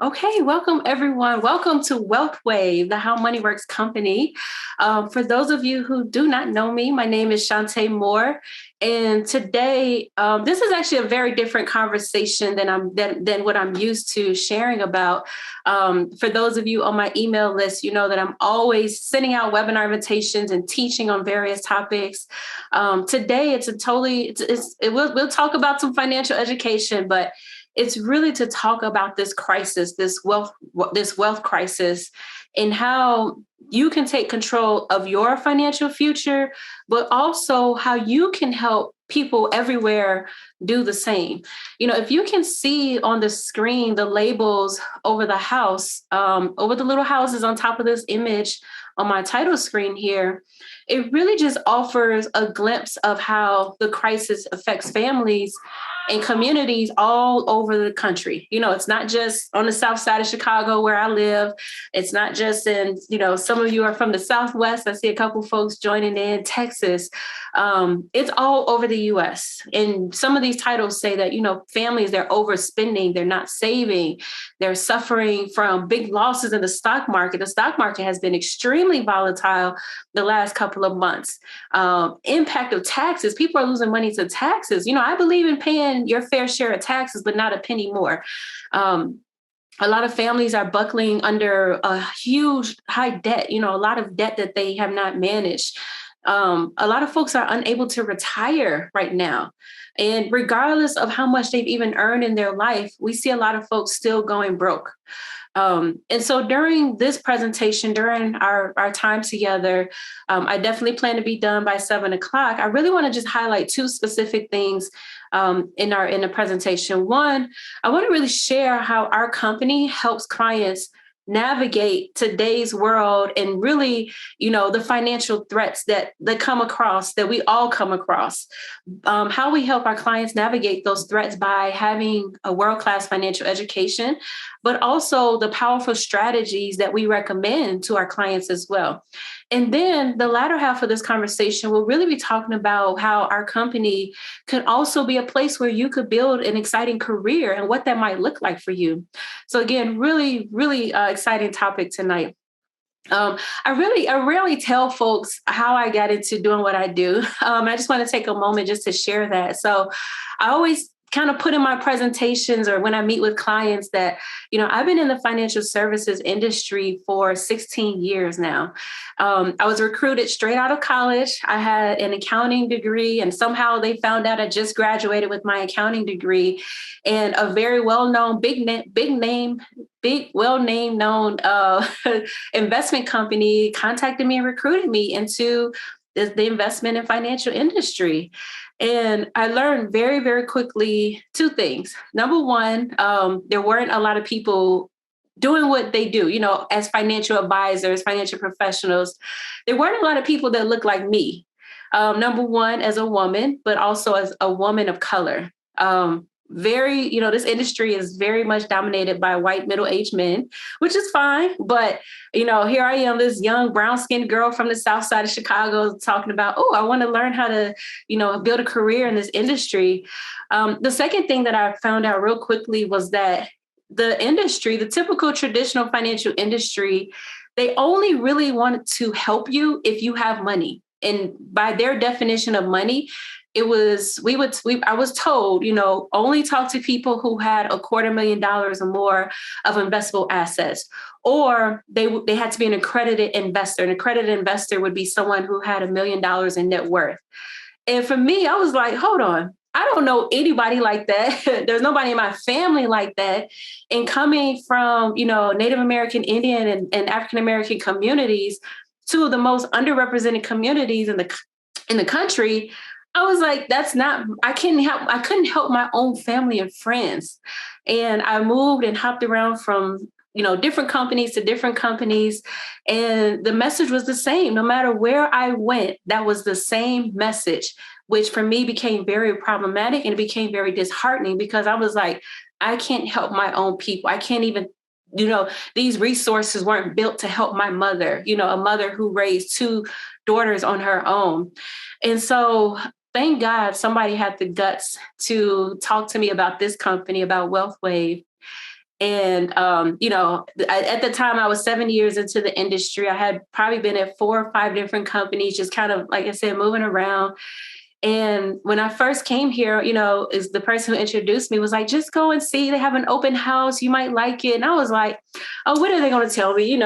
Okay, welcome everyone. Welcome to WealthWave, the How Money Works company. For those of you who do not know me, my name is Shantae Moore, and today this is actually a very different conversation than what I'm used to sharing about. For those of you on my email list, you know that I'm always sending out webinar invitations and teaching on various topics. Today, we'll talk about some financial education, but it's really to talk about this crisis, this wealth crisis, and how you can take control of your financial future, but also how you can help people everywhere do the same. If you can see on the screen the labels over the house, over the little houses on top of this image on my title screen here, it really just offers a glimpse of how the crisis affects families and communities all over the country. It's not just on the south side of Chicago where I live. It's not just some of you are from the Southwest. I see a couple folks joining in Texas. It's all over the US. And some of these titles say that, families, they're overspending, they're not saving, they're suffering from big losses in the stock market. The stock market has been extremely volatile the last couple of months. Impact of taxes, people are losing money to taxes. I believe in paying your fair share of taxes, but not a penny more. A lot of families are buckling under a huge high debt, a lot of debt that they have not managed. A lot of folks are unable to retire right now. And regardless of how much they've even earned in their life, we see a lot of folks still going broke. And so during this presentation, during our time together, I definitely plan to be done by 7 o'clock. I really want to just highlight two specific things in the presentation. One, I want to really share how our company helps clients navigate today's world and really, the financial threats that come across, that we all come across. How we help our clients navigate those threats by having a world-class financial education, but also the powerful strategies that we recommend to our clients as well. And then the latter half of this conversation, we'll really be talking about how our company could also be a place where you could build an exciting career and what that might look like for you. So again, really, really exciting topic tonight. I rarely tell folks how I got into doing what I do. I just want to take a moment just to share that. So I always kind of put in my presentations or when I meet with clients that, I've been in the financial services industry for 16 years now. I was recruited straight out of college. I had an accounting degree, and somehow they found out I just graduated with my accounting degree. And a very well-known, well-named known investment company contacted me and recruited me into the investment and financial industry. And I learned very, very quickly two things. Number one, there weren't a lot of people doing what they do, as financial advisors, financial professionals. There weren't a lot of people that looked like me. Number one, as a woman, but also as a woman of color. This industry is very much dominated by white middle-aged men, which is fine. But, here I am, this young brown-skinned girl from the south side of Chicago talking about, oh, I want to learn how to, build a career in this industry. The second thing that I found out real quickly was that the industry, the typical traditional financial industry, they only really want to help you if you have money. And by their definition of money, I was told, only talk to people who had $250,000 or more of investable assets, or they had to be an accredited investor. An accredited investor would be someone who had $1 million in net worth. And for me, I was like, hold on. I don't know anybody like that. There's nobody in my family like that. And coming from, Native American, Indian, and African American communities, two of the most underrepresented communities in the country, I was like, I couldn't help my own family and friends. And I moved and hopped around from, different companies to different companies. And the message was the same. No matter where I went, that was the same message, which for me became very problematic and it became very disheartening because I was like, I can't help my own people. I can't even, these resources weren't built to help my mother, a mother who raised two daughters on her own. And so thank God somebody had the guts to talk to me about this company, about WealthWave. And, at the time I was 7 years into the industry. I had probably been at 4 or 5 different companies, just kind of, like I said, moving around. And when I first came here, is the person who introduced me was like, just go and see, they have an open house. You might like it. And I was like, oh, what are they going to tell me?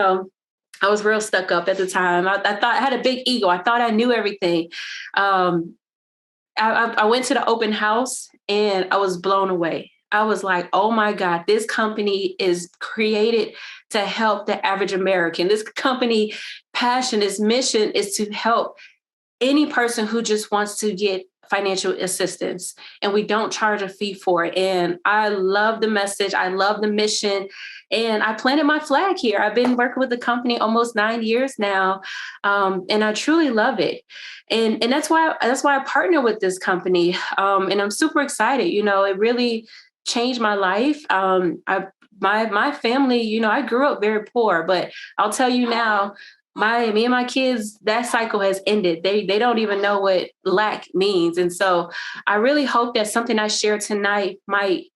I was real stuck up at the time. I thought I had a big ego. I thought I knew everything. Um, I went to the open house and I was blown away. I was like, oh my God, this company is created to help the average American. This company passion, its mission is to help any person who just wants to get financial assistance, and we don't charge a fee for it. And I love the message. I love the mission. And I planted my flag here. I've been working with the company almost 9 years now. And I truly love it. And that's why I partner with this company. And I'm super excited. It really changed my life. My family, I grew up very poor, but I'll tell you now, me and my kids, that cycle has ended. They don't even know what lack means. And so I really hope that something I share tonight might,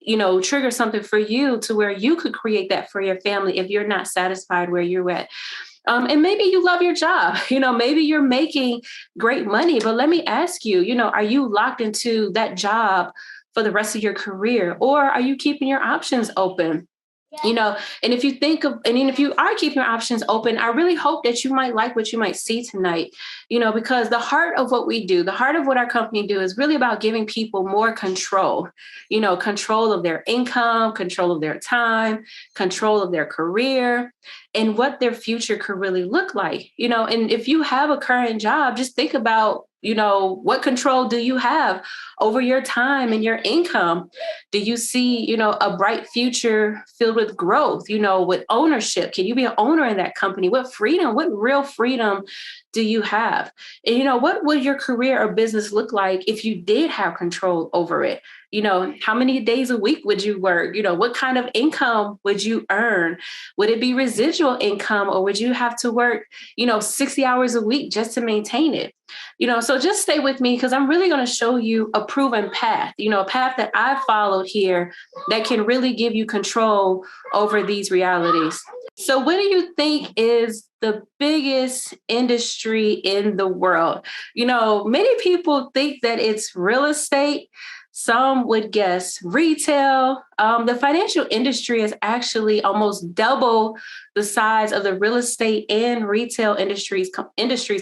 trigger something for you to where you could create that for your family if you're not satisfied where you're at. And maybe you love your job, maybe you're making great money, but let me ask you, are you locked into that job for the rest of your career, or are you keeping your options open? And if you are keeping your options open, I really hope that you might like what you might see tonight, because the heart of what we do, the heart of what our company do is really about giving people more control, control of their income, control of their time, control of their career, and what their future could really look like, and if you have a current job, just think about, what control do you have over your time and your income? Do you see, a bright future filled with growth, with ownership? Can you be an owner in that company? What real freedom do you have? And, what would your career or business look like if you did have control over it? How many days a week would you work? What kind of income would you earn? Would it be residual income, or would you have to work, 60 hours a week just to maintain it? So just stay with me, because I'm really going to show you a proven path, a path that I followed here that can really give you control over these realities. So what do you think is the biggest industry in the world? Many people think that it's real estate. Some would guess retail. The financial industry is actually almost double the size of the real estate and retail industries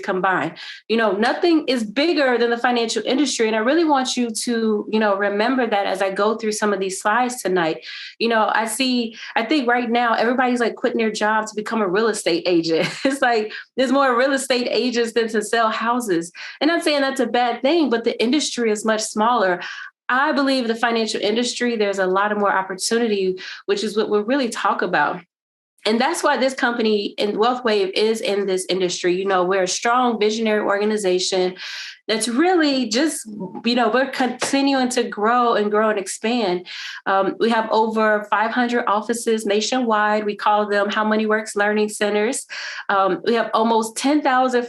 combined. Nothing is bigger than the financial industry. And I really want you to, remember that as I go through some of these slides tonight. I think right now everybody's like quitting their job to become a real estate agent. It's like there's more real estate agents than to sell houses. And I'm not saying that's a bad thing, but the industry is much smaller. I believe the financial industry, there's a lot of more opportunity, which is what we'll really talk about. And that's why this company in WealthWave is in this industry. We're a strong visionary organization that's really just, we're continuing to grow and expand. We have over 500 offices nationwide. We call them How Money Works Learning Centers. We have almost 10,000,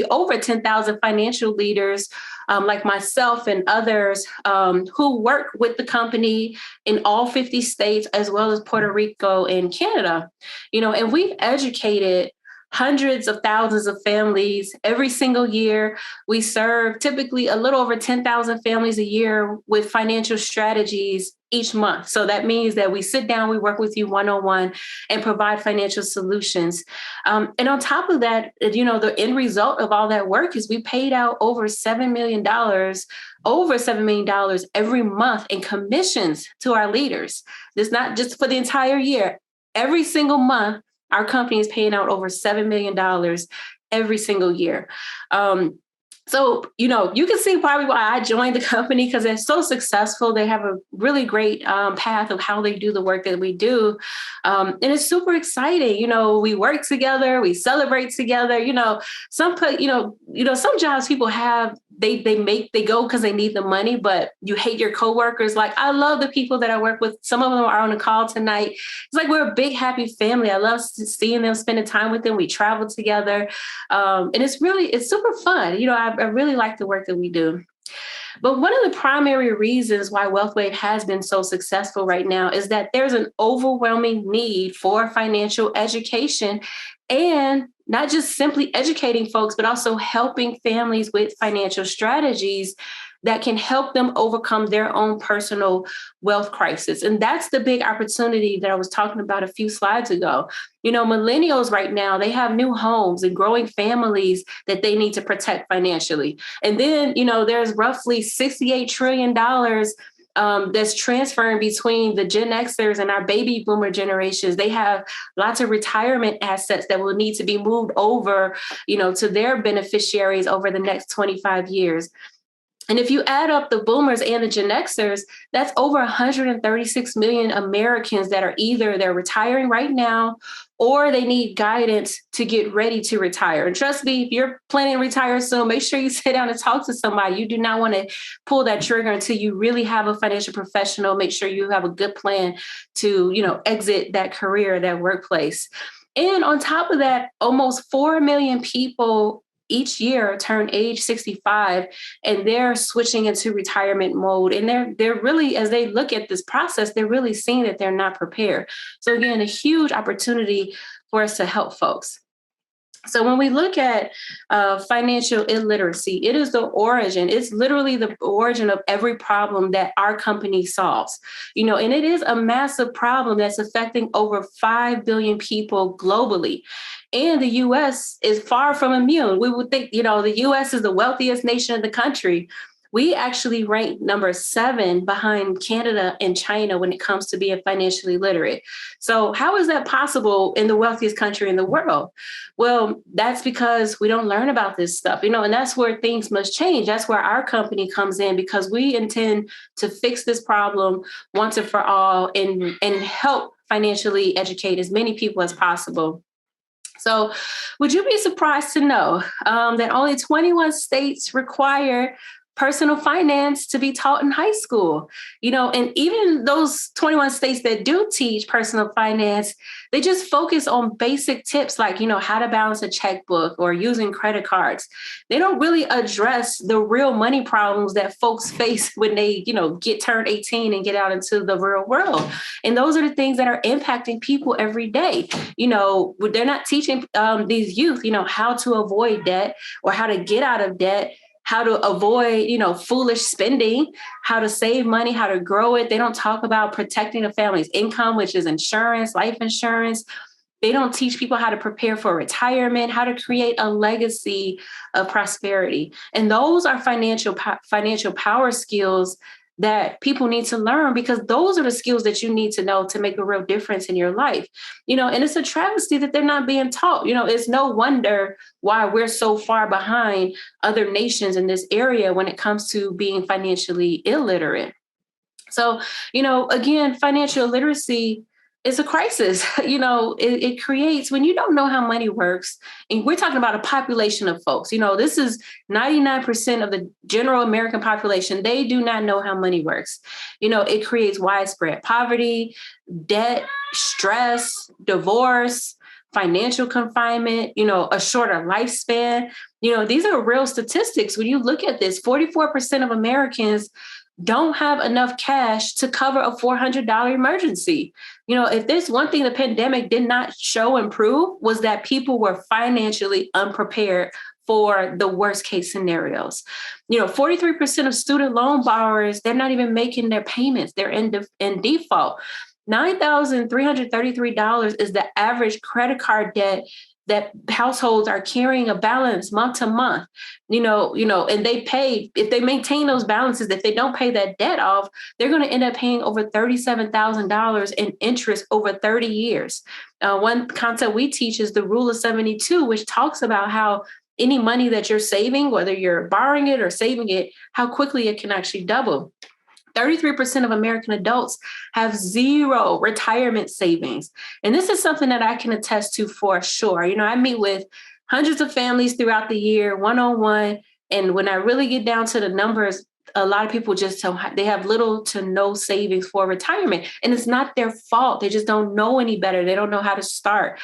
over 10,000 financial leaders like myself and others who work with the company in all 50 states, as well as Puerto Rico and Canada. And we've educated hundreds of thousands of families every single year. We serve typically a little over 10,000 families a year with financial strategies each month. So that means that we sit down, we work with you one-on-one and provide financial solutions. And on top of that, the end result of all that work is we paid out over $7 million every month in commissions to our leaders. It's not just for the entire year. Every single month, our company is paying out over $7 million every single year. So, you can see probably why I joined the company, because they're so successful. They have a really great path of how they do the work that we do. And it's super exciting. We work together, we celebrate together. Some jobs people have, they go because they need the money, but you hate your coworkers. Like, I love the people that I work with. Some of them are on the call tonight. It's like we're a big, happy family. I love seeing them, spending time with them. We travel together. And it's super fun. I really like the work that we do. But one of the primary reasons why WealthWave has been so successful right now is that there's an overwhelming need for financial education, and not just simply educating folks, but also helping families with financial strategies that can help them overcome their own personal wealth crisis. And that's the big opportunity that I was talking about a few slides ago. Millennials right now, they have new homes and growing families that they need to protect financially. And then, there's roughly $68 trillion that's transferring between the Gen Xers and our baby boomer generations. They have lots of retirement assets that will need to be moved over, to their beneficiaries over the next 25 years. And if you add up the boomers and the Gen Xers, that's over 136 million Americans that are either they're retiring right now or they need guidance to get ready to retire. And trust me, if you're planning to retire soon, make sure you sit down and talk to somebody. You do not want to pull that trigger until you really have a financial professional. Make sure you have a good plan to, exit that career, that workplace. And on top of that, almost 4 million people each year turn age 65 and they're switching into retirement mode. And they're really, as they look at this process, they're really seeing that they're not prepared. So again, a huge opportunity for us to help folks. So when we look at financial illiteracy, it is the origin. It's literally the origin of every problem that our company solves, and it is a massive problem that's affecting over 5 billion people globally. And the U.S. is far from immune. We would think, the U.S. is the wealthiest nation in the country. We actually rank number 7 behind Canada and China when it comes to being financially literate. So how is that possible in the wealthiest country in the world? Well, that's because we don't learn about this stuff, and that's where things must change. That's where our company comes in, because we intend to fix this problem once and for all and help financially educate as many people as possible. So would you be surprised to know that only 21 states require personal finance to be taught in high school? And even those 21 states that do teach personal finance, they just focus on basic tips like, how to balance a checkbook or using credit cards. They don't really address the real money problems that folks face when they, get turned 18 and get out into the real world. And those are the things that are impacting people every day. They're not teaching these youth, how to avoid debt or how to get out of debt, how to avoid, foolish spending, how to save money, how to grow it. They don't talk about protecting the family's income, which is insurance, life insurance. They don't teach people how to prepare for retirement, how to create a legacy of prosperity. And those are financial power skills that people need to learn, because those are the skills that you need to know to make a real difference in your life. And it's a travesty that they're not being taught. It's no wonder why we're so far behind other nations in this area when it comes to being financially illiterate. So, again, financial literacy is a crisis. It creates, when you don't know how money works, and we're talking about a population of folks, this is 99% of the general American population. They do not know how money works. It creates widespread poverty, debt, stress, divorce, financial confinement, a shorter lifespan. These are real statistics. When you look at this, 44% of Americans don't have enough cash to cover a $400 emergency. If there's one thing the pandemic did not show and prove, was that people were financially unprepared for the worst case scenarios. 43% of student loan borrowers, they're not even making their payments. They're in default. $9,333 is the average credit card debt that households are carrying a balance month to month, and they pay, if they maintain those balances, if they don't pay that debt off, they're going to end up paying over $37,000 in interest over 30 years. One concept we teach is the rule of 72, which talks about how any money that you're saving, whether you're borrowing it or saving it, how quickly it can actually double. 33% of American adults have zero retirement savings. And this is something that I can attest to for sure. I meet with hundreds of families throughout the year, one-on-one. And when I really get down to the numbers, a lot of people just they have little to no savings for retirement. And it's not their fault. They just don't know any better. They don't know how to start.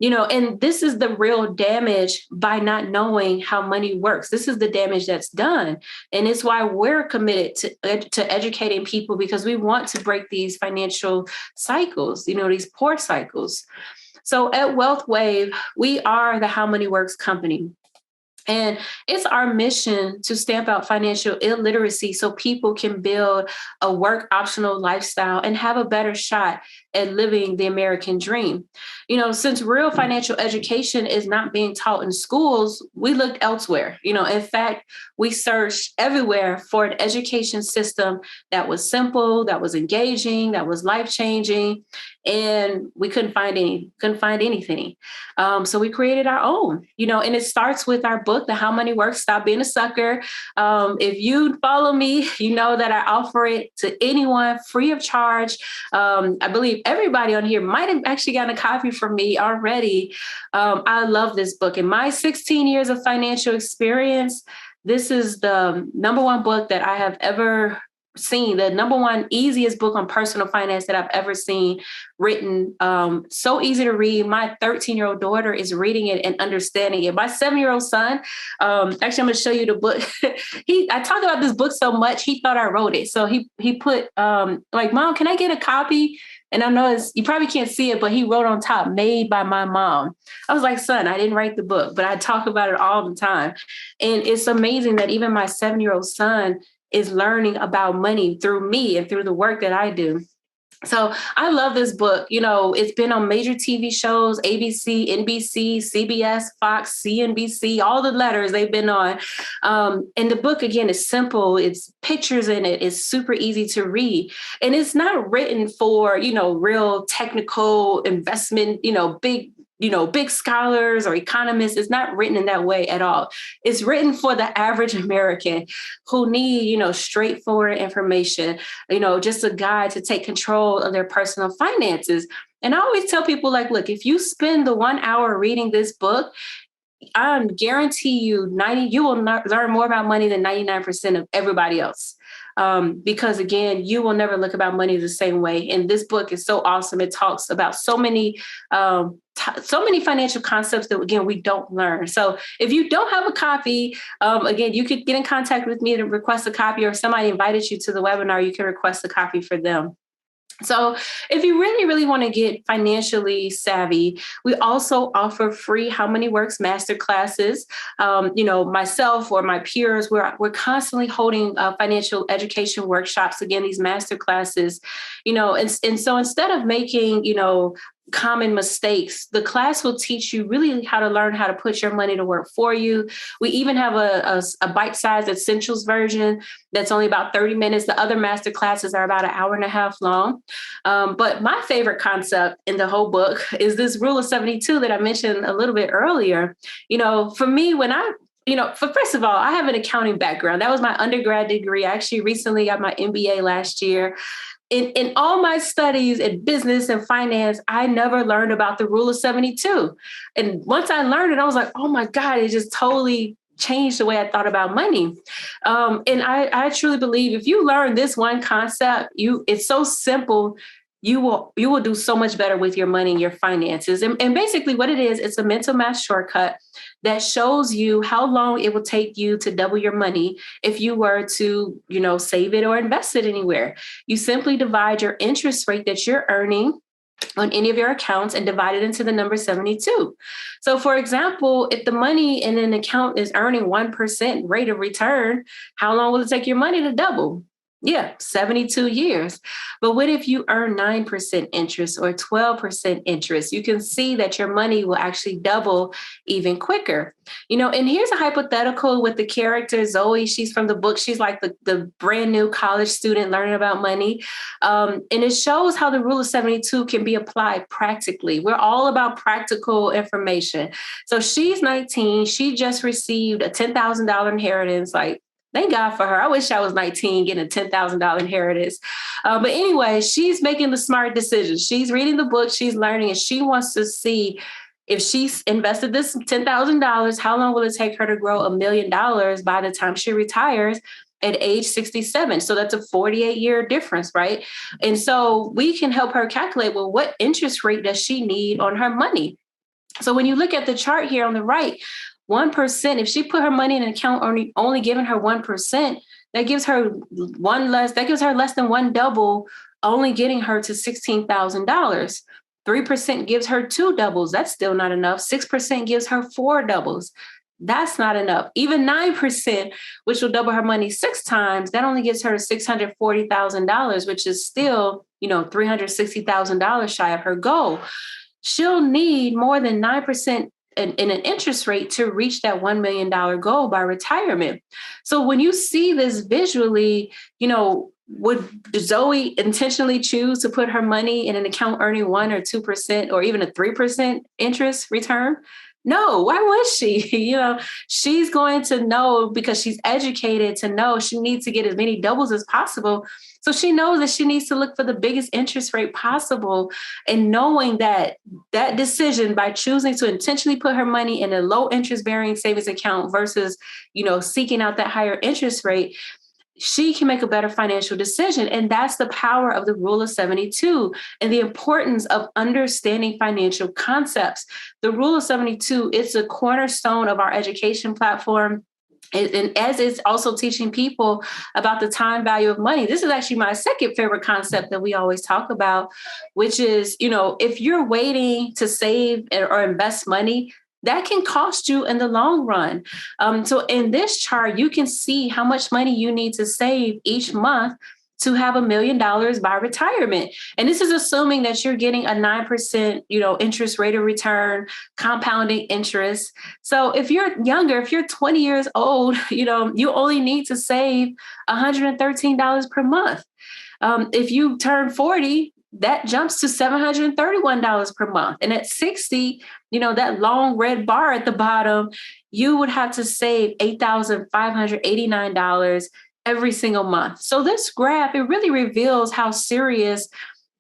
And this is the real damage by not knowing how money works. This is the damage that's done. And it's why we're committed to educating people, because we want to break these financial cycles, these poor cycles. So at WealthWave, we are the How Money Works company. And it's our mission to stamp out financial illiteracy so people can build a work optional lifestyle and have a better shot at living the American dream. Since real financial education is not being taught in schools, we looked elsewhere. In fact, we searched everywhere for an education system that was simple, that was engaging, that was life-changing, and we couldn't find anything. So we created our own, and it starts with our book, The How Money Works, Stop Being a Sucker. If you follow me, you know that I offer it to anyone free of charge. I believe everybody on here might have actually gotten a copy from me already. I love this book. In my 16 years of financial experience, this is the number one book that I have ever seen, the number one easiest book on personal finance that I've ever seen written. So easy to read. My 13-year-old daughter is reading it and understanding it. My 7-year-old son, actually, I'm going to show you the book. I talk about this book so much, he thought I wrote it. So he put like, Mom, can I get a copy? And I know you probably can't see it, but he wrote on top, made by my mom. I was like, son, I didn't write the book, but I talk about it all the time. And it's amazing that even my 7-year-old son is learning about money through me and through the work that I do. So I love this book. It's been on major TV shows, ABC, NBC, CBS, Fox, CNBC, all the letters they've been on. And the book, again, is simple. It's pictures in it. It's super easy to read. And it's not written for, real technical investment, big scholars or economists. It's not written in that way at all. It's written for the average American who need, straightforward information, just a guide to take control of their personal finances. And I always tell people, like, look, if you spend the 1 hour reading this book, I guarantee you you will learn more about money than 99% of everybody else. Because again, you will never look about money the same way. And this book is so awesome. It talks about so many financial concepts that, again, we don't learn. So if you don't have a copy, again, you could get in contact with me to request a copy, or if somebody invited you to the webinar, you can request a copy for them. So if you really, really want to get financially savvy, we also offer free How Money Works Masterclasses. Myself or my peers, we're constantly holding financial education workshops. Again, these masterclasses, and so instead of making, common mistakes, the class will teach you really how to learn how to put your money to work for you. We even have a bite-sized essentials version that's only about 30 minutes. The other master classes are about an hour and a half long. But my favorite concept in the whole book is this rule of 72 that I mentioned a little bit earlier. For me, first of all, I have an accounting background. That was my undergrad degree. I actually recently got my MBA last year. In all my studies in business and finance, I never learned about the rule of 72. And once I learned it, I was like, oh my God, it just totally changed the way I thought about money. And I truly believe if you learn this one concept, it's so simple, you will do so much better with your money and your finances. And basically what it is, it's a mental math shortcut that shows you how long it will take you to double your money if you were to, save it or invest it anywhere. You simply divide your interest rate that you're earning on any of your accounts and divide it into the number 72. So for example, if the money in an account is earning 1% rate of return, how long will it take your money to double? Yeah, 72 years. But what if you earn 9% interest or 12% interest? You can see that your money will actually double even quicker. And here's a hypothetical with the character Zoe. She's from the book. She's like the brand new college student learning about money. And it shows how the rule of 72 can be applied practically. We're all about practical information. So she's 19. She just received a $10,000 inheritance. Thank God for her. I wish I was 19 getting a $10,000 inheritance. But anyway, she's making the smart decisions. She's reading the book, she's learning, and she wants to see if she's invested this $10,000, how long will it take her to grow $1 million by the time she retires at age 67? So that's a 48-year difference, right? And so we can help her calculate, well, what interest rate does she need on her money? So when you look at the chart here on the right, 1%, if she put her money in an account only giving her 1%, that gives her less than one double, only getting her to $16,000. 3% gives her two doubles. That's still not enough. 6% gives her four doubles. That's not enough. Even 9%, which will double her money six times, that only gets her $640,000, which is still, $360,000 shy of her goal. She'll need more than 9% in an interest rate to reach that $1 million goal by retirement. So when you see this visually, would Zoe intentionally choose to put her money in an account earning 1 or 2% or even a 3% interest return? No, why would she? She's going to know, because she's educated to know she needs to get as many doubles as possible. So she knows that she needs to look for the biggest interest rate possible. And knowing that decision by choosing to intentionally put her money in a low interest bearing savings account versus, seeking out that higher interest rate, she can make a better financial decision. And that's the power of the rule of 72 and the importance of understanding financial concepts. The rule of 72 is a cornerstone of our education platform. And as it's also teaching people about the time value of money. This is actually my second favorite concept that we always talk about, which is, if you're waiting to save or invest money, that can cost you in the long run. So in this chart, you can see how much money you need to save each month to have $1 million by retirement. And this is assuming that you're getting a 9%, interest rate of return, compounding interest. So if you're younger, if you're 20 years old, you only need to save $113 per month. If you turn 40, that jumps to $731 per month. And at 60, that long red bar at the bottom, you would have to save $8,589 every single month. So this graph, it really reveals how serious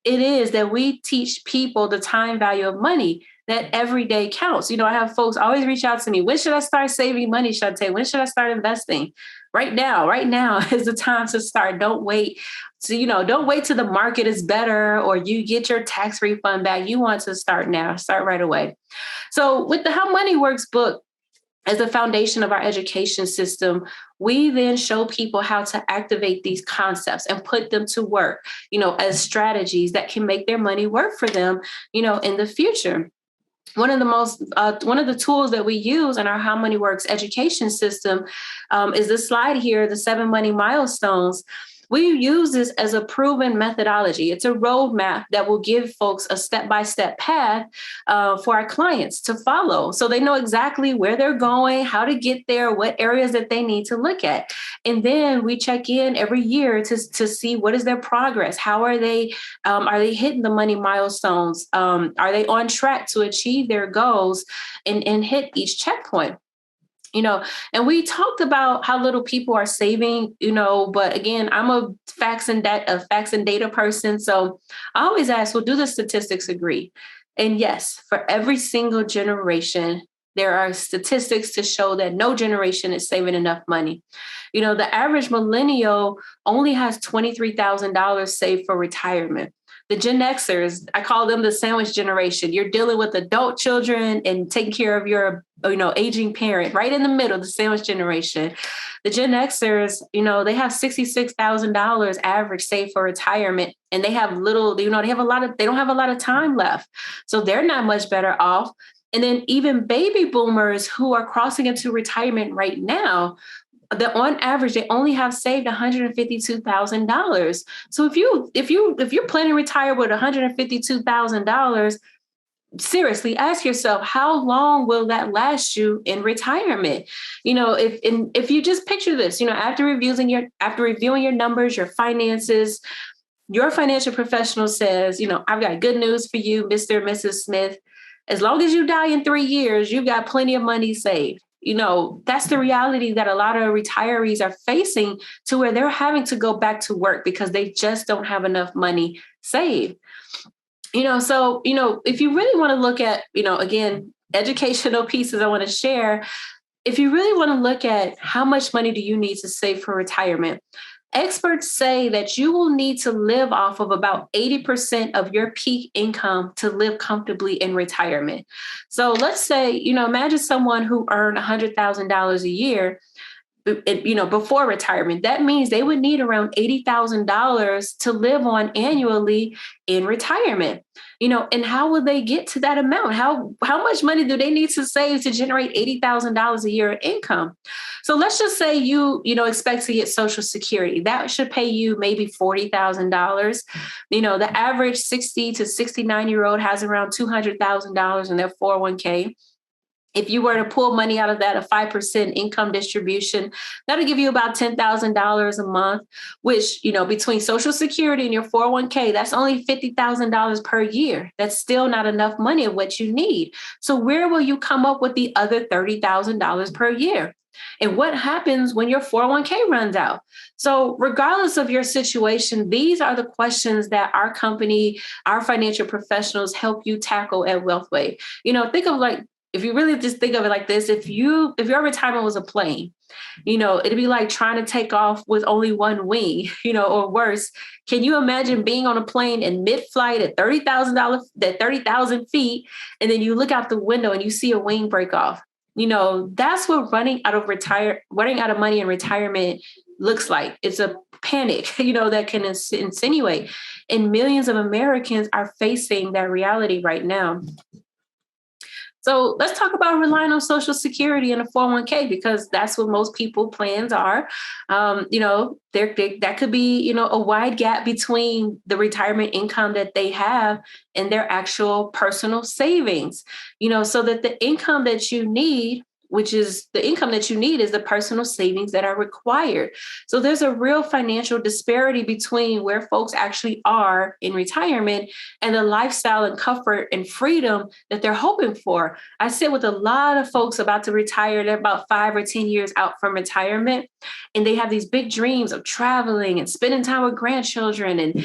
it is that we teach people the time value of money, that every day counts. I have folks always reach out to me. When should I start saving money, Shantae? When should I start investing? Right now is the time to start. Don't wait. So, don't wait till the market is better or you get your tax refund back. You want to start now, start right away. So with the How Money Works book, as the foundation of our education system, we then show people how to activate these concepts and put them to work, as strategies that can make their money work for them, in the future. One of the tools that we use in our How Money Works education system is this slide here, the 7 money milestones. We use this as a proven methodology. It's a roadmap that will give folks a step-by-step path for our clients to follow. So they know exactly where they're going, how to get there, what areas that they need to look at. And then we check in every year to see what is their progress. How are they hitting the money milestones? Are they on track to achieve their goals and hit each checkpoint? And we talked about how little people are saving, but again, I'm a facts and data person. So I always ask, well, do the statistics agree? And yes, for every single generation, there are statistics to show that no generation is saving enough money. The average millennial only has $23,000 saved for retirement. The Gen Xers, I call them the sandwich generation. You're dealing with adult children and taking care of your, aging parent, right in the middle, the sandwich generation. The Gen Xers, they have $66,000 average saved for retirement, and they have little, they don't have a lot of time left. So they're not much better off. And then even baby boomers who are crossing into retirement right now, on average, they only have saved $152,000. So if you're planning to retire with $152,000, seriously ask yourself, how long will that last you in retirement? If you just picture this, after reviewing your numbers, your finances, your financial professional says, I've got good news for you, Mr. and Mrs. Smith. As long as you die in 3 years, you've got plenty of money saved. That's the reality that a lot of retirees are facing, to where they're having to go back to work because they just don't have enough money saved. So, if you really want to look at, again, educational pieces I want to share, if you really want to look at how much money do you need to save for retirement, Experts say that you will need to live off of about 80% of your peak income to live comfortably in retirement. So let's say, imagine someone who earned $100,000 a year, before retirement. That means they would need around $80,000 to live on annually in retirement. And how will they get to that amount? How much money do they need to save to generate $80,000 a year in income? So let's just say expect to get Social Security. That should pay you maybe $40,000. The average 60 to 69-year-old has around $200,000 in their 401k. If you were to pull money out of that, a 5% income distribution, that'll give you about $10,000 a month, which, between Social Security and your 401k, that's only $50,000 per year. That's still not enough money of what you need. So where will you come up with the other $30,000 per year? And what happens when your 401k runs out? So regardless of your situation, these are the questions that our company, our financial professionals help you tackle at WealthWave. Think of if you really just think of it like this, if your retirement was a plane, it'd be like trying to take off with only one wing, or worse. Can you imagine being on a plane in mid-flight at $30,000 feet, and then you look out the window and you see a wing break off? That's what running out of money in retirement looks like. It's a panic, that can insinuate. And millions of Americans are facing that reality right now. So let's talk about relying on Social Security and a 401k, because that's what most people plans are. That could be, a wide gap between the retirement income that they have and their actual personal savings, so that the income that you need, is the personal savings that are required. So there's a real financial disparity between where folks actually are in retirement and the lifestyle and comfort and freedom that they're hoping for. I sit with a lot of folks about to retire. They're about 5 or 10 years out from retirement, and they have these big dreams of traveling and spending time with grandchildren and,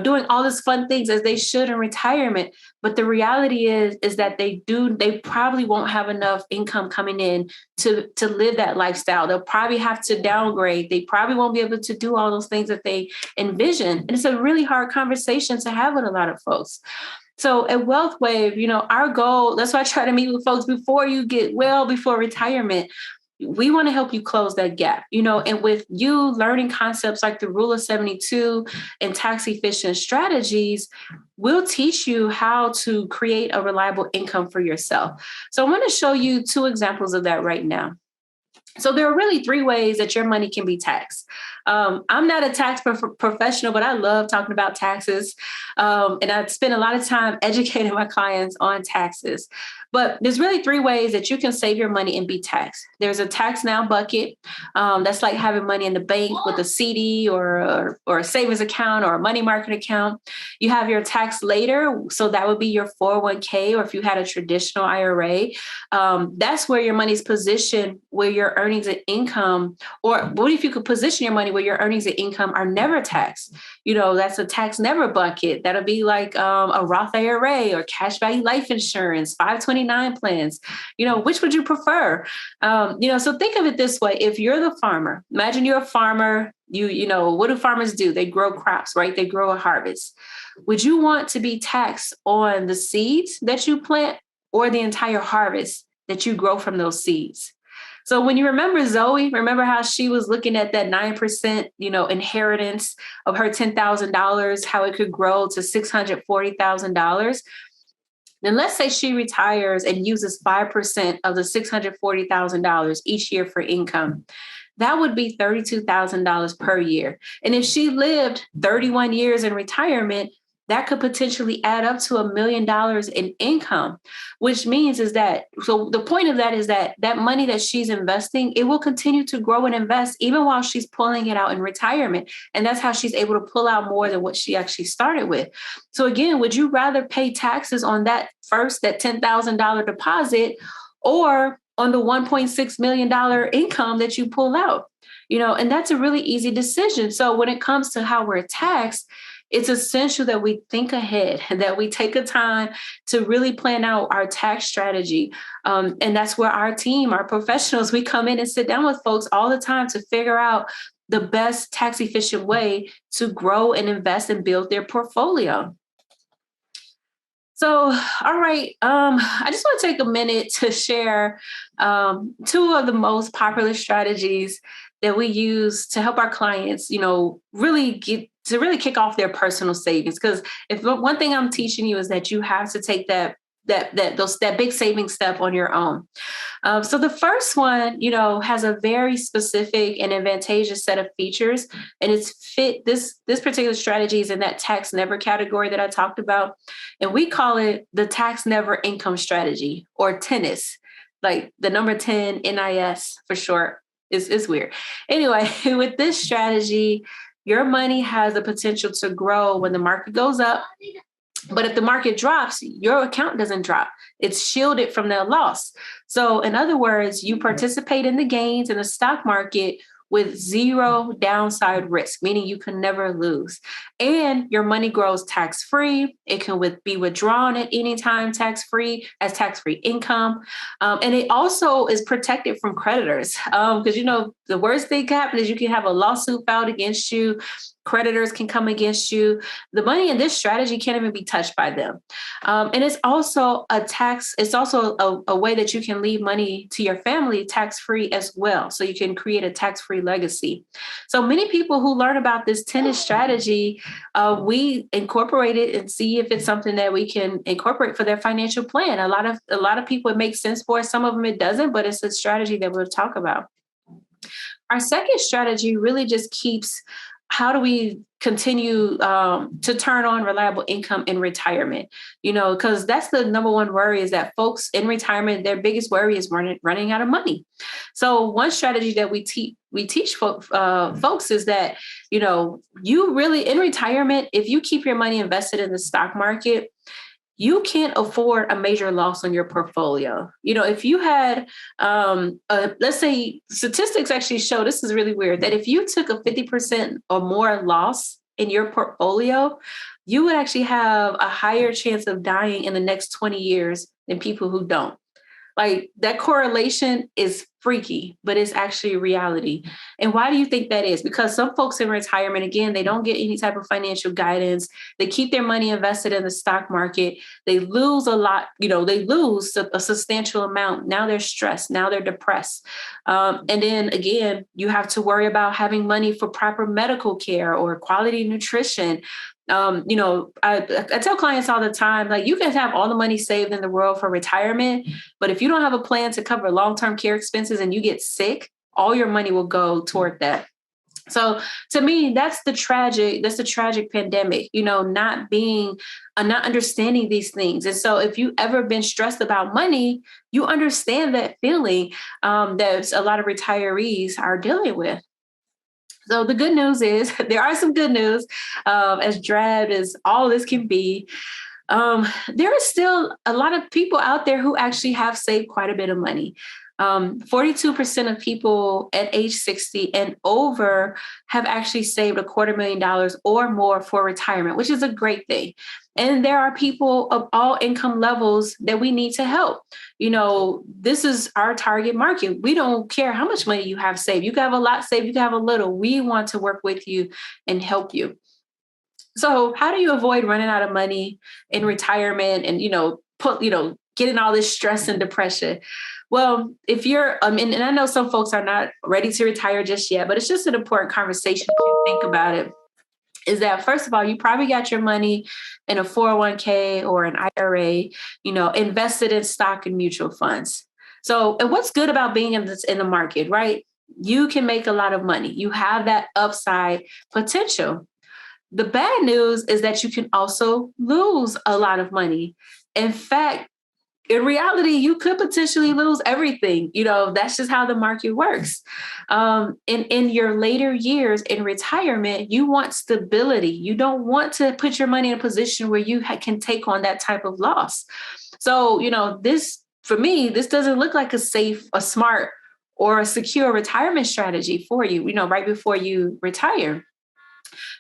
doing all these fun things as they should in retirement. But the reality is that they probably won't have enough income coming in to live that lifestyle. They'll probably have to downgrade. They probably won't be able to do all those things that they envision. And it's a really hard conversation to have with a lot of folks. So at WealthWave, our goal, that's why I try to meet with folks before retirement. We want to help you close that gap, and with you learning concepts like the Rule of 72 and tax efficient strategies, we'll teach you how to create a reliable income for yourself. So I want to show you 2 examples of that right now. So there are really 3 ways that your money can be taxed. I'm not a tax professional, but I love talking about taxes. And I spend a lot of time educating my clients on taxes. But there's really 3 ways that you can save your money and be taxed. There's a tax now bucket. That's like having money in the bank with a CD or a savings account or a money market account. You have your tax later. So that would be your 401k, or if you had a traditional IRA, that's where your money's positioned, where your earnings and income, or what if you could position your money where your earnings and income are never taxed? That's a tax never bucket. That'll be like a Roth IRA or cash value life insurance, 529 plans. Which would you prefer? So think of it this way. If you're the farmer, imagine you're a farmer, what do farmers do? They grow crops, right? They grow a harvest. Would you want to be taxed on the seeds that you plant or the entire harvest that you grow from those seeds? So when you remember Zoe, remember how she was looking at that 9%, inheritance of her $10,000, how it could grow to $640,000. Then let's say she retires and uses 5% of the $640,000 each year for income. That would be $32,000 per year. And if she lived 31 years in retirement, that could potentially add up to $1 million in income, which means so the point of that is that money that she's investing, it will continue to grow and invest even while she's pulling it out in retirement. And that's how she's able to pull out more than what she actually started with. So again, would you rather pay taxes on that $10,000 deposit, or on the $1.6 million income that you pull out? And that's a really easy decision. So when it comes to how we're taxed, it's essential that we think ahead and that we take a time to really plan out our tax strategy. And that's where our team, our professionals, we come in and sit down with folks all the time to figure out the best tax efficient way to grow and invest and build their portfolio. So, all right. I just want to take a minute to share two of the most popular strategies that we use to help our clients, really really kick off their personal savings. Because if one thing I'm teaching you is that you have to take that big saving step on your own. So the first one, has a very specific and advantageous set of features, and this particular strategy is in that tax never category that I talked about, and we call it the tax never income strategy, or TENIS, like the number 10 NIS for short. Is weird. Anyway, with this strategy, your money has the potential to grow when the market goes up. But if the market drops, your account doesn't drop. It's shielded from that loss. So in other words, you participate in the gains in the stock market with zero downside risk, meaning you can never lose. And your money grows tax-free. It can be withdrawn at any time tax-free as tax-free income. And it also is protected from creditors. Because, the worst thing can happen is you can have a lawsuit filed against you. Creditors can come against you. The money in this strategy can't even be touched by them. And it's also a way that you can leave money to your family tax-free as well. So you can create a tax-free legacy. So many people who learn about this TENIS strategy, we incorporate it and see if it's something that we can incorporate for their financial plan. A lot of people it makes sense for, some of them it doesn't, but it's a strategy that we'll talk about. Our second strategy really just keeps how do we continue to turn on reliable income in retirement? Because that's the number one worry, is that folks in retirement, their biggest worry is running out of money. So one strategy that we teach folks is that, you really in retirement, if you keep your money invested in the stock market, you can't afford a major loss on your portfolio. If you had, let's say, statistics actually show, this is really weird, that if you took a 50% or more loss in your portfolio, you would actually have a higher chance of dying in the next 20 years than people who don't. Like, that correlation is freaky, but it's actually reality. And why do you think that is? Because some folks in retirement, again, they don't get any type of financial guidance. They keep their money invested in the stock market. They lose a lot, they lose a substantial amount. Now they're stressed. Now they're depressed. And then again, you have to worry about having money for proper medical care or quality nutrition. I tell clients all the time, like, you can have all the money saved in the world for retirement, but if you don't have a plan to cover long-term care expenses and you get sick, all your money will go toward that. So to me, that's the tragic pandemic, not understanding these things. And so if you ever been stressed about money, you understand that feeling that a lot of retirees are dealing with. So the good news is there are some good news, as drab as all this can be. There is still a lot of people out there who actually have saved quite a bit of money. 42% of people at age 60 and over have actually saved $250,000 or more for retirement, which is a great thing. And there are people of all income levels that we need to help. This is our target market. We don't care how much money you have saved. You can have a lot saved, you can have a little. We want to work with you and help you. So how do you avoid running out of money in retirement and, getting all this stress and depression? Well, if you're, and I know some folks are not ready to retire just yet, but it's just an important conversation if you think about it, is that, first of all, you probably got your money in a 401k or an IRA, invested in stock and mutual funds. So, and what's good about being in the market, right? You can make a lot of money. You have that upside potential. The bad news is that you can also lose a lot of money. In fact, in reality, you could potentially lose everything. That's just how the market works. In your later years in retirement, you want stability. You don't want to put your money in a position where you can take on that type of loss. So, for me, this doesn't look like a safe, a smart, or a secure retirement strategy for you, right before you retire.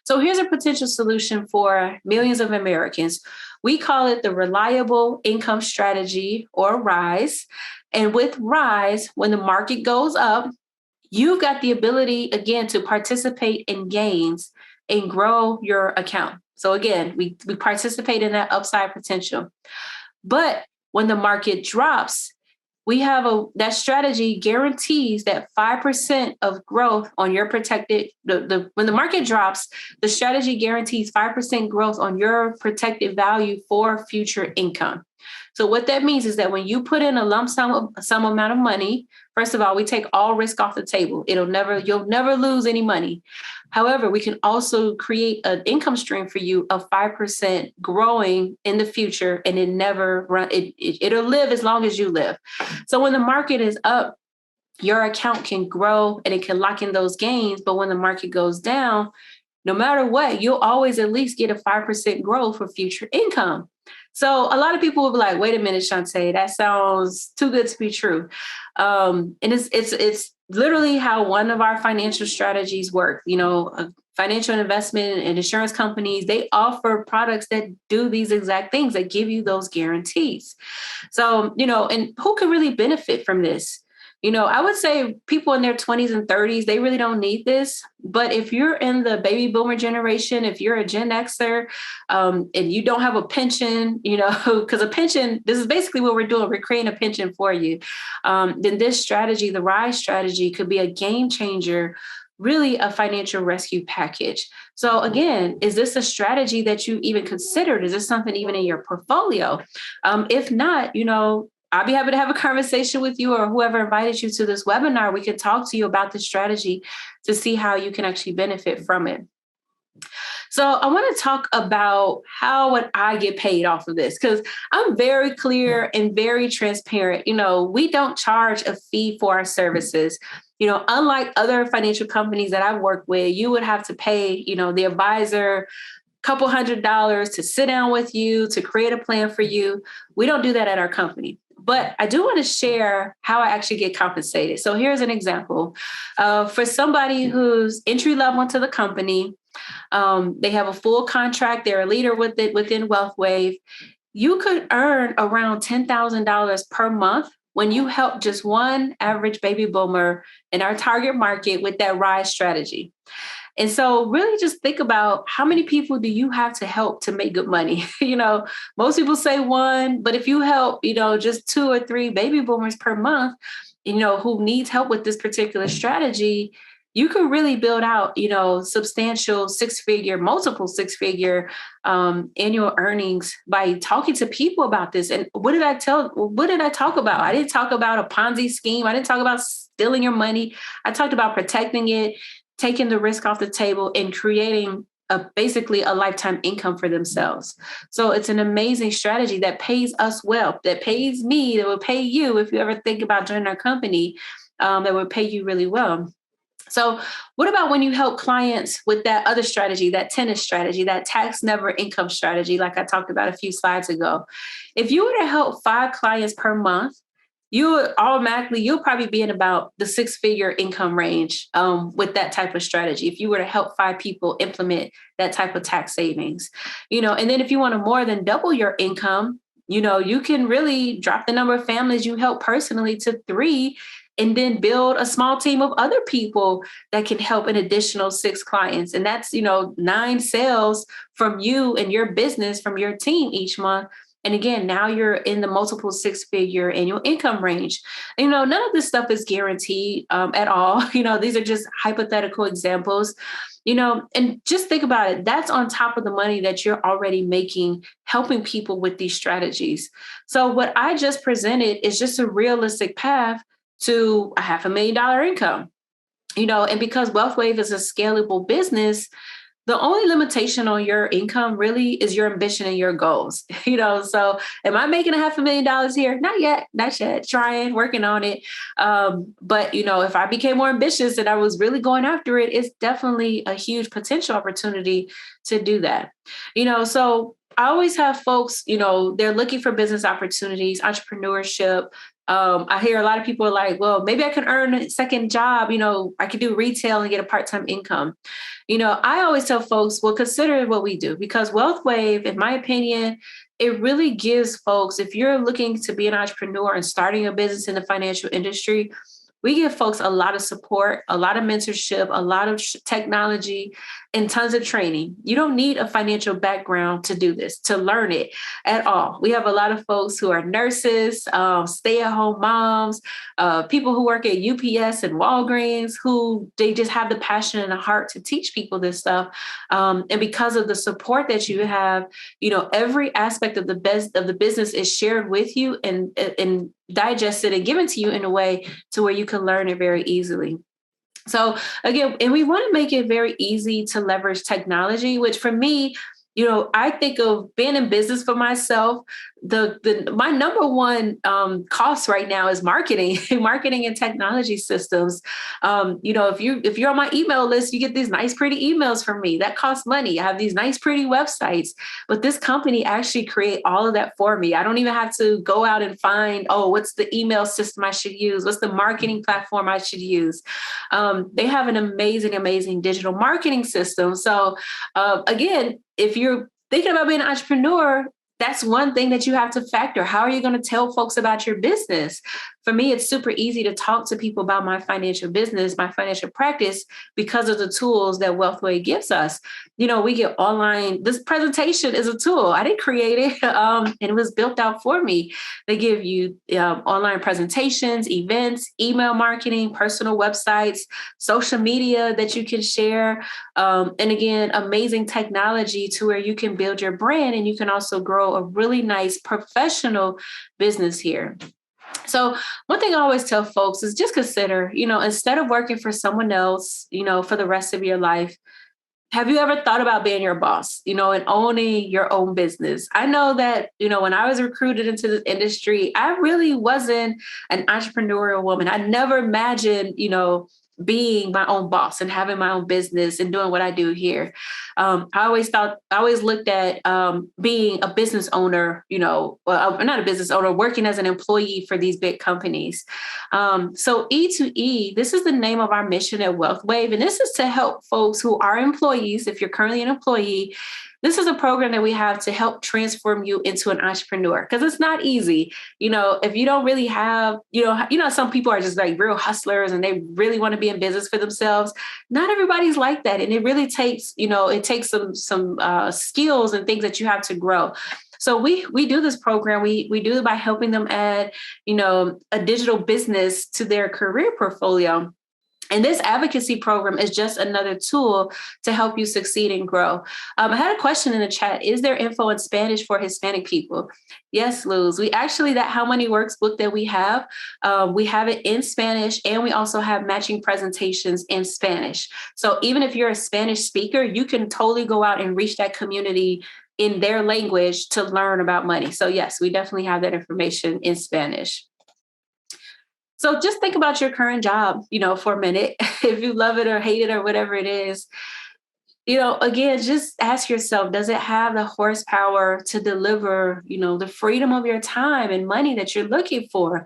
So here's a potential solution for millions of Americans. We call it the Reliable Income Strategy, or RISE. And with RISE, when the market goes up, you've got the ability, again, to participate in gains and grow your account. So again, we participate in that upside potential. But when the market drops, we have that strategy guarantees that 5% of growth on your protected, when the market drops, the strategy guarantees 5% growth on your protected value for future income. So what that means is that when you put in a lump sum amount of money, first of all, we take all risk off the table. You'll never lose any money. However, we can also create an income stream for you of 5% growing in the future, and it'll live as long as you live. So when the market is up, your account can grow and it can lock in those gains. But when the market goes down, no matter what, you'll always at least get a 5% growth for future income. So a lot of people will be like, wait a minute, Shantae, that sounds too good to be true. And it's literally how one of our financial strategies work. Financial investment and insurance companies, they offer products that do these exact things, that give you those guarantees. So, and who could really benefit from this? I would say people in their 20s and 30s, they really don't need this. But if you're in the baby boomer generation, if you're a Gen Xer, and you don't have a pension, because a pension, this is basically what we're doing. We're creating a pension for you. Then this strategy, the RISE strategy, could be a game changer, really a financial rescue package. So again, is this a strategy that you even considered? Is this something even in your portfolio? If not, I'll be happy to have a conversation with you or whoever invited you to this webinar. We can talk to you about the strategy to see how you can actually benefit from it. So I want to talk about how would I get paid off of this, because I'm very clear and very transparent. We don't charge a fee for our services. Unlike other financial companies that I've worked with, you would have to pay, the advisor couple $100 to sit down with you, to create a plan for you. We don't do that at our company. But I do want to share how I actually get compensated. So here's an example. For somebody who's entry level into the company, they have a full contract, they're a leader within WealthWave, you could earn around $10,000 per month when you help just one average baby boomer in our target market with that RISE strategy. And so really just think about how many people do you have to help to make good money? Most people say one, but if you help, just 2 or 3 baby boomers per month, who needs help with this particular strategy, you could really build out, substantial multiple six-figure annual earnings by talking to people about this. And what did I talk about? I didn't talk about a Ponzi scheme. I didn't talk about stealing your money. I talked about protecting it, taking the risk off the table, and creating basically a lifetime income for themselves. So it's an amazing strategy that pays us well, that pays me, that will pay you if you ever think about joining our company, that would pay you really well. So what about when you help clients with that other strategy, that tennis strategy, that tax never income strategy, like I talked about a few slides ago? If you were to help 5 clients per month, you'll probably be in about the 6-figure income range with that type of strategy. If you were to help 5 people implement that type of tax savings, and then if you want to more than double your income, you can really drop the number of families you help personally to 3, and then build a small team of other people that can help an additional 6 clients. And that's, 9 sales from you and your business, from your team each month. And again, now you're in the multiple 6-figure annual income range. And, none of this stuff is guaranteed at all. These are just hypothetical examples, and just think about it. That's on top of the money that you're already making, helping people with these strategies. So what I just presented is just a realistic path to a $500,000 income, and because WealthWave is a scalable business, the only limitation on your income really is your ambition and your goals. So am I making $500,000 here? Not yet, trying, working on it. But, if I became more ambitious and I was really going after it, it's definitely a huge potential opportunity to do that. So I always have folks, they're looking for business opportunities, entrepreneurship. I hear a lot of people are like, well, maybe I can earn a second job. I could do retail and get a part-time income. I always tell folks, well, consider what we do, because WealthWave, in my opinion, it really gives folks, if you're looking to be an entrepreneur and starting a business in the financial industry, we give folks a lot of support, a lot of mentorship, a lot of technology, and tons of training. You don't need a financial background to do this, to learn it at all. We have a lot of folks who are nurses, stay-at-home moms, people who work at UPS and Walgreens, who they just have the passion and the heart to teach people this stuff. And because of the support that you have, every aspect of the business is shared with you and digested and given to you in a way to where you can learn it very easily. So again, and we want to make it very easy to leverage technology, which for me, I think of being in business for myself. My number one cost right now is marketing, marketing and technology systems. If you're on my email list, you get these nice, pretty emails from me. That costs money. I have these nice, pretty websites, but this company actually create all of that for me. I don't even have to go out and find, what's the email system I should use? What's the marketing platform I should use? They have an amazing, amazing digital marketing system. So again, if you're thinking about being an entrepreneur, that's one thing that you have to factor. How are you going to tell folks about your business? For me, it's super easy to talk to people about my financial business, my financial practice, because of the tools that WealthWave gives us. We get online. This presentation is a tool. I didn't create it, and it was built out for me. They give you online presentations, events, email marketing, personal websites, social media that you can share. And again, amazing technology to where you can build your brand and you can also grow a really nice professional business here. So one thing I always tell folks is just consider, instead of working for someone else, for the rest of your life, have you ever thought about being your boss, and owning your own business? I know that, when I was recruited into this industry, I really wasn't an entrepreneurial woman. I never imagined, being my own boss and having my own business and doing what I do here. I always looked at being a business owner, not a business owner, working as an employee for these big companies. So EtoE, this is the name of our mission at WealthWave. And this is to help folks who are employees. If you're currently an employee, this is a program that we have to help transform you into an entrepreneur, because it's not easy. If you don't really have, some people are just like real hustlers and they really want to be in business for themselves. Not everybody's like that. And it really takes, it takes some skills and things that you have to grow. So we do this program. We do it by helping them add, a digital business to their career portfolio. And this advocacy program is just another tool to help you succeed and grow. I had a question in the chat. Is there info in Spanish for Hispanic people? Yes, Luz. We actually, that How Money Works book that we have it in Spanish, and we also have matching presentations in Spanish. So even if you're a Spanish speaker, you can totally go out and reach that community in their language to learn about money. So yes, we definitely have that information in Spanish. So just think about your current job, for a minute, if you love it or hate it or whatever it is. Again, just ask yourself, does it have the horsepower to deliver, the freedom of your time and money that you're looking for?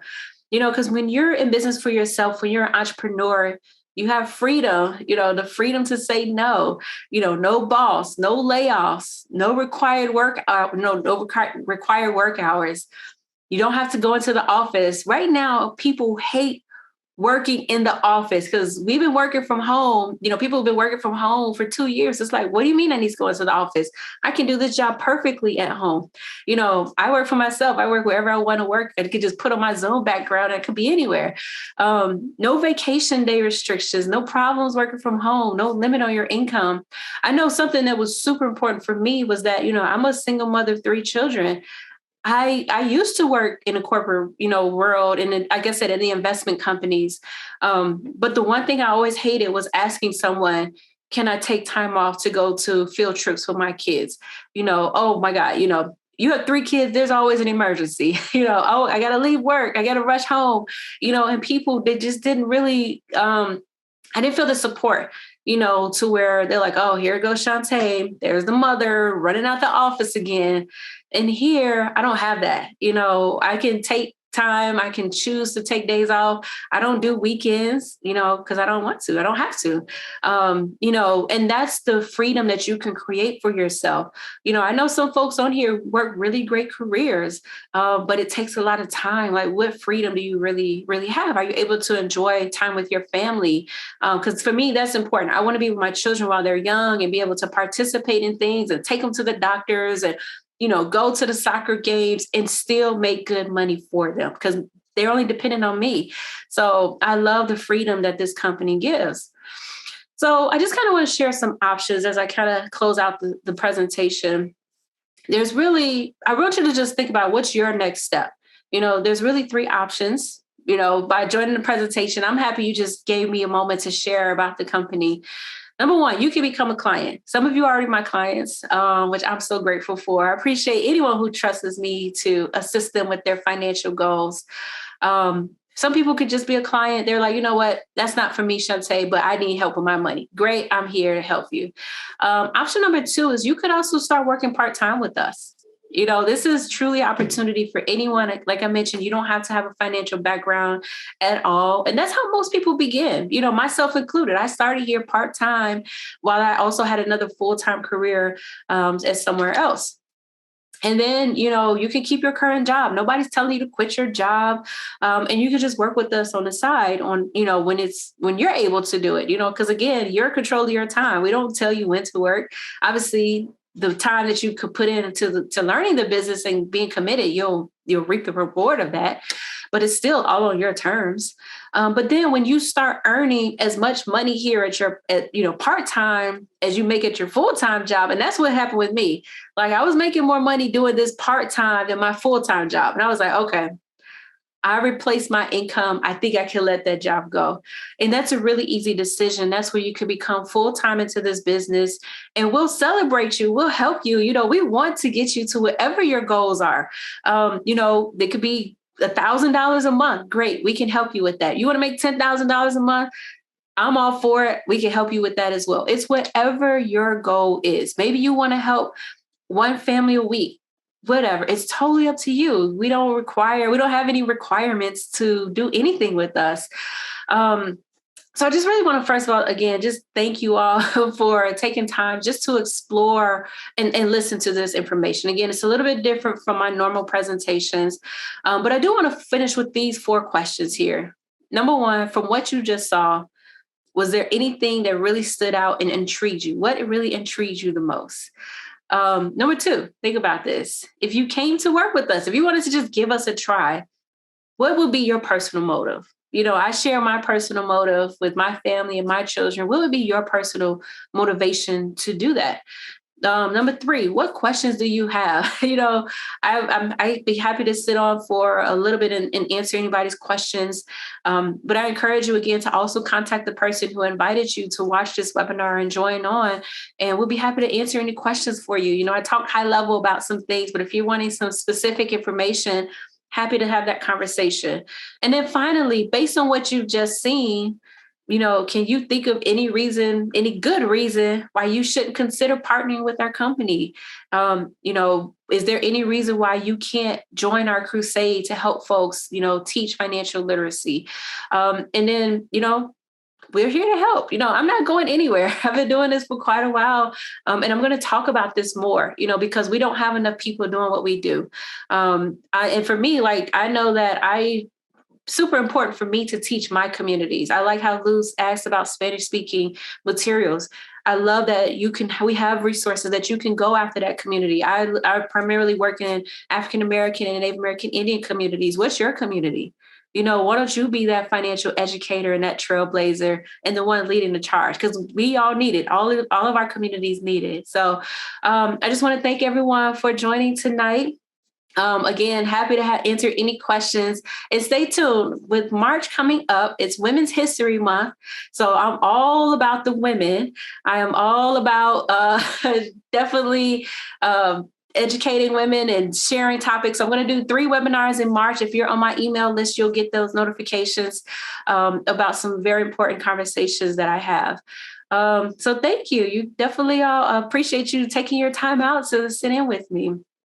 Because when you're in business for yourself, when you're an entrepreneur, you have freedom, the freedom to say no, no boss, no layoffs, no required work hours. You don't have to go into the office. Right now, people hate working in the office because we've been working from home. People have been working from home for 2 years. It's like, what do you mean I need to go into the office? I can do this job perfectly at home. I work for myself. I work wherever I want to work. I could just put on my Zoom background. I could be anywhere. No vacation day restrictions, no problems working from home, no limit on your income. I know something that was super important for me was that, I'm a single mother of 3 children. I used to work in a corporate, world, and like I said, in the investment companies. But the one thing I always hated was asking someone, can I take time off to go to field trips with my kids? Oh my God, you have 3 kids, there's always an emergency, I got to leave work. I got to rush home, and people, they just didn't really, I didn't feel the support, to where they're like, oh, here goes Shantae. There's the mother running out the office again. And here, I don't have that. I can take time. I can choose to take days off. I don't do weekends, because I don't want to. I don't have to. And that's the freedom that you can create for yourself. I know some folks on here work really great careers, but it takes a lot of time. Like, what freedom do you really, really have? Are you able to enjoy time with your family? Because for me, that's important. I want to be with my children while they're young and be able to participate in things and take them to the doctors and, go to the soccer games and still make good money for them because they're only dependent on me. So I love the freedom that this company gives. So I just kind of want to share some options as I kind of close out the presentation. I want you to just think about what's your next step. There's really 3 options. By joining the presentation, I'm happy you just gave me a moment to share about the company. Number 1, you can become a client. Some of you are already my clients, which I'm so grateful for. I appreciate anyone who trusts me to assist them with their financial goals. Some people could just be a client. They're like, you know what? That's not for me, Shantae, but I need help with my money. Great. I'm here to help you. Option number 2 is you could also start working part-time with us. This is truly an opportunity for anyone. Like I mentioned, you don't have to have a financial background at all. And that's how most people begin, myself included. I started here part-time while I also had another full-time career at somewhere else. And then, you can keep your current job. Nobody's telling you to quit your job. And you can just work with us on the side on, when you're able to do it, because again, you're in control of your time. We don't tell you when to work. Obviously, the time that you could put into to learning the business and being committed, you'll reap the reward of that. But it's still all on your terms. But then when you start earning as much money here at part-time as you make at your full-time job, and that's what happened with me. Like, I was making more money doing this part-time than my full-time job. And I was like, okay, I replaced my income. I think I can let that job go. And that's a really easy decision. That's where you can become full-time into this business, and we'll celebrate you. We'll help you. We want to get you to whatever your goals are. They could be $1,000 a month. Great. We can help you with that. You want to make $10,000 a month? I'm all for it. We can help you with that as well. It's whatever your goal is. Maybe you want to help one family a week. Whatever. It's totally up to you. We don't have any requirements to do anything with us. So I just really want to, first of all, again, just thank you all for taking time just to explore and listen to this information. Again, it's a little bit different from my normal presentations, but I do want to finish with these 4 questions here. Number 1, from what you just saw, was there anything that really stood out and intrigued you? What really intrigued you the most? Number 2, think about this. If you came to work with us, if you wanted to just give us a try, what would be your personal motive? I share my personal motive with my family and my children. What would be your personal motivation to do that? Number 3, what questions do you have? I'd be happy to sit on for a little bit and answer anybody's questions. But I encourage you again to also contact the person who invited you to watch this webinar and join on. And we'll be happy to answer any questions for you. I talk high level about some things, but if you're wanting some specific information, happy to have that conversation. And then finally, based on what you've just seen, can you think of any good reason why you shouldn't consider partnering with our company? Is there any reason why you can't join our crusade to help folks, teach financial literacy? And then, we're here to help. I'm not going anywhere. I've been doing this for quite a while. And I'm going to talk about this more, because we don't have enough people doing what we do. And for me, I know that super important for me to teach my communities. I like how Luz asked about Spanish speaking materials. I love that we have resources that you can go after that community. I primarily work in African American and Native American Indian communities. What's your community? Why don't you be that financial educator and that trailblazer and the one leading the charge? Because we all need it. All of our communities need it. So I just want to thank everyone for joining tonight. Again, happy to answer any questions, and stay tuned. With March coming up, it's Women's History Month. So I'm all about the women. I am all about definitely educating women and sharing topics. I'm going to do 3 webinars in March. If you're on my email list, you'll get those notifications about some very important conversations that I have. So thank you. You definitely appreciate you taking your time out to sit in with me.